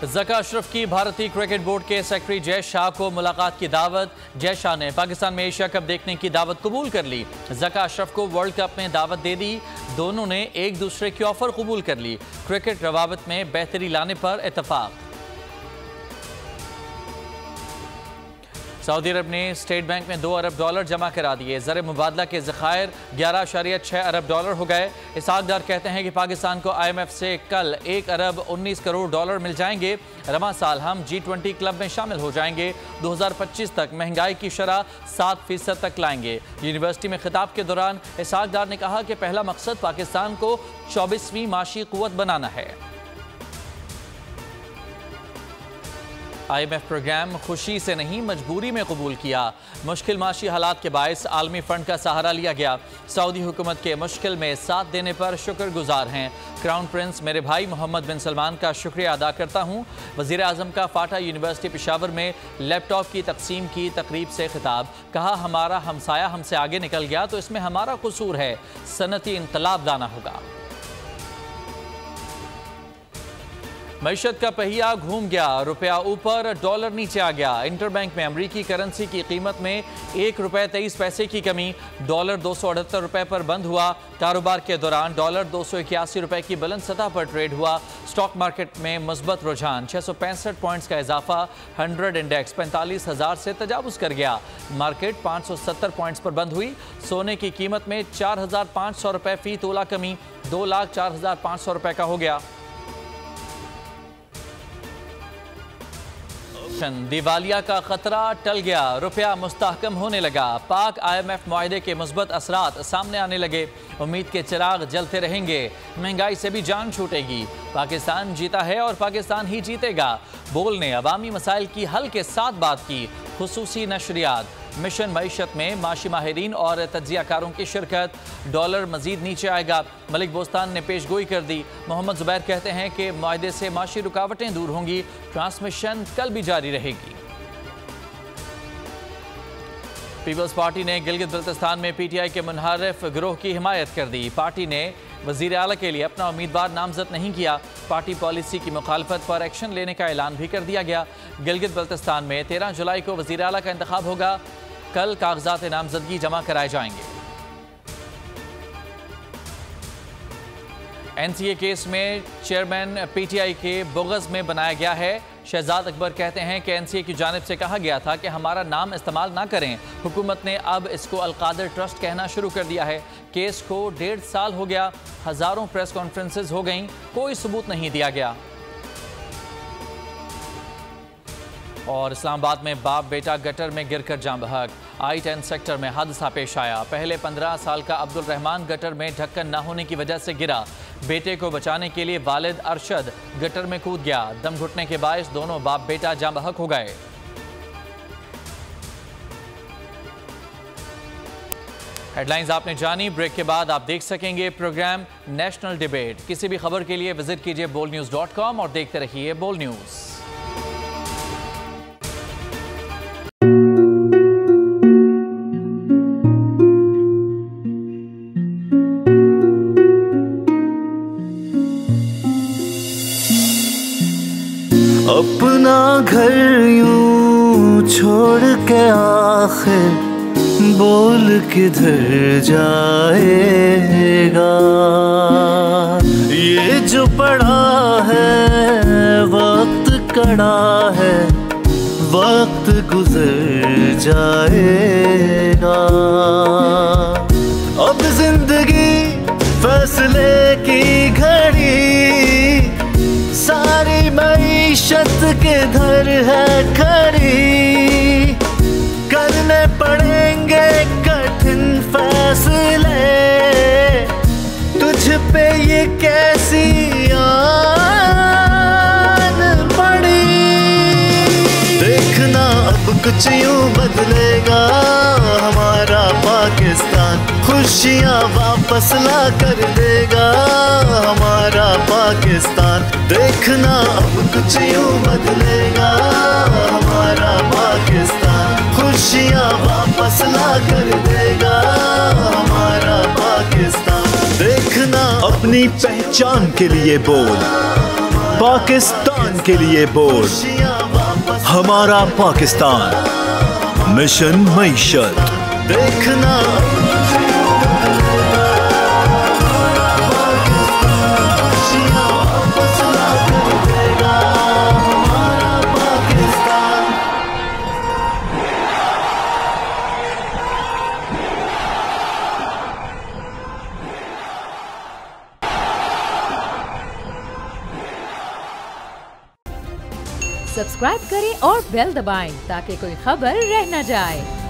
ज़का अशरफ की भारतीय cricket board के सेक्रेटरी जय शाह को मुलाकात की दावत। जय शाह ने पाकिस्तान में एशिया कप देखने की दावत कबूल कर ली। ज़का अशरफ को वर्ल्ड कप में दावत दे दी। दोनों ने एक दूसरे की ऑफर कबूल कर ली। क्रिकेट रवाबत में बेहतरी लाने पर इत्तफाक। सऊदी अरब ने स्टेट बैंक में $2 अरब जमा करा दिए। ज़र मुबादला के ज़खायर $11.6 अरब हो गए। इसहाक डार कहते हैं कि पाकिस्तान को IMF से कल $1 अरब 19 करोड़ मिल जाएंगे। रवां साल हम G20 क्लब में शामिल हो जाएंगे। 2025 तक महंगाई की शरह 7% तक लाएंगे। यूनिवर्सिटी में खिताब के दौरान इसहाक डार ने कहा कि पहला मकसद पाकिस्तान को 24वीं माशी कुव्वत बनाना है। IMF प्रोग्राम खुशी से नहीं मजबूरी में कबूल किया। मुश्किल माशी हालात के बायस आलमी फंड का सहारा लिया गया। सऊदी हुकूमत के मुश्किल में साथ देने पर शुक्रगुजार हैं। क्राउन प्रिंस मेरे भाई मोहम्मद बिन सलमान का शुक्रिया अदा करता हूँ। वज़ीर आज़म का फाटा यूनिवर्सिटी पेशावर में लैपटॉप की तकसीम की तकरीब से खिताब। कहा हमारा हमसाया हमसे आगे निकल गया तो इसमें हमारा कसूर है। सनती इनकलाब लाना होगा। मईशत का पहिया घूम गया। रुपया ऊपर डॉलर नीचे आ गया। इंटरबैंक में अमरीकी करेंसी की कीमत में ₹1.23 की कमी। डॉलर 278 रुपए पर बंद हुआ। कारोबार के दौरान डॉलर 281 रुपए की बुलंद सतह पर ट्रेड हुआ। स्टॉक मार्केट में मुस्बत रुझान। 665 पॉइंट्स का इजाफा। 100 इंडेक्स 45,000 से तजावुज कर गया। मार्केट 570 पॉइंट्स पर बंद हुई। सोने की कीमत में 4,500 रुपए फी तोला कमी। 2,04,500 रुपए का हो गया। दिवालिया का खतरा टल गया। रुपया मुस्तहकम होने लगा। पाक IMF मुआहदे के मुस्बत असरात सामने आने लगे। उम्मीद के चिराग जलते रहेंगे। महंगाई से भी जान छूटेगी। पाकिस्तान जीता है और पाकिस्तान ही जीतेगा। बोल ने अवामी मसाइल की हल के साथ बात की। खुसूसी नशरियात। मिशन मईशत में माशी माहिरीन और तज्जियाकारों की शिरकत। डॉलर मजीद नीचे आएगा। मलिक बोस्तान ने पेशगोई कर दी। मोहम्मद जुबैर कहते हैं कि मुआहदे से माशी रुकावटें दूर होंगी। ट्रांसमिशन कल भी जारी रहेगी। पीपल्स पार्टी ने गिलगित बल्तिस्तान में PTI के मुनहरिफ गिरोह की हिमायत कर दी। पार्टी ने वज़ीर आला के लिए अपना उम्मीदवार नामजद नहीं किया। पार्टी पॉलिसी की मुखालफत पर एक्शन लेने का ऐलान भी कर दिया गया। गिलगित बल्तिस्तान में 13 जुलाई को वज़ीर आला का इंतखाब होगा। कल कागजात नामजदगी जमा कराए जाएंगे। NCA केस में चेयरमैन PTI के बुग़ज़ में बनाया गया है। शहजाद अकबर कहते हैं कि NCA की जानिब से कहा गया था कि हमारा नाम इस्तेमाल ना करें। हुकूमत ने अब इसको अलकादर ट्रस्ट कहना शुरू कर दिया है। केस को 1.5 साल हो गया। हज़ारों प्रेस कॉन्फ्रेंसेस हो गईं, कोई सबूत नहीं दिया गया। और इस्लामाबाद में बाप बेटा गटर में गिरकर जान बहक। I-10 सेक्टर में हादसा पेश आया। पहले 15 साल का अब्दुल रहमान गटर में ढक्कन न होने की वजह से गिरा। बेटे को बचाने के लिए वालिद अरशद गटर में कूद गया। दम घुटने के बायस दोनों बाप बेटा जान बहक हो गए। हेडलाइंस आपने जानी। ब्रेक के बाद आप देख सकेंगे प्रोग्राम नेशनल डिबेट। किसी भी खबर के लिए विजिट कीजिए bolnews.com और देखते रहिए बोल न्यूज़। अपना घर यूं छोड़ के आखिर बोल किधर जाएगा। ये जो पड़ा है वक्त कड़ा है, वक्त गुजर जाएगा। अब जिंदगी फैसले की घड़ी, सारी मईशत किधर है खड़ी। करने पड़ेंगे कठिन फैसले, तुझ पे ये कैसी आन पड़ी। देखना अब कुछ यूं बदलेगा हमारा पाकिस्तान। खुशियाँ वापस ला कर देगा हमारा पाकिस्तान। देखना अब कुछ यूं बदलेगा हमारा पाकिस्तान। खुशियाँ वापस ला कर देगा हमारा पाकिस्तान। देखना अपनी पहचान के लिए बोल, पाकिस्तान के लिए बोर्ड, हमारा पाकिस्तान, मिशन मईशत। देखना सब्सक्राइब करें और बेल दबाएं ताकि कोई खबर रह न जाए।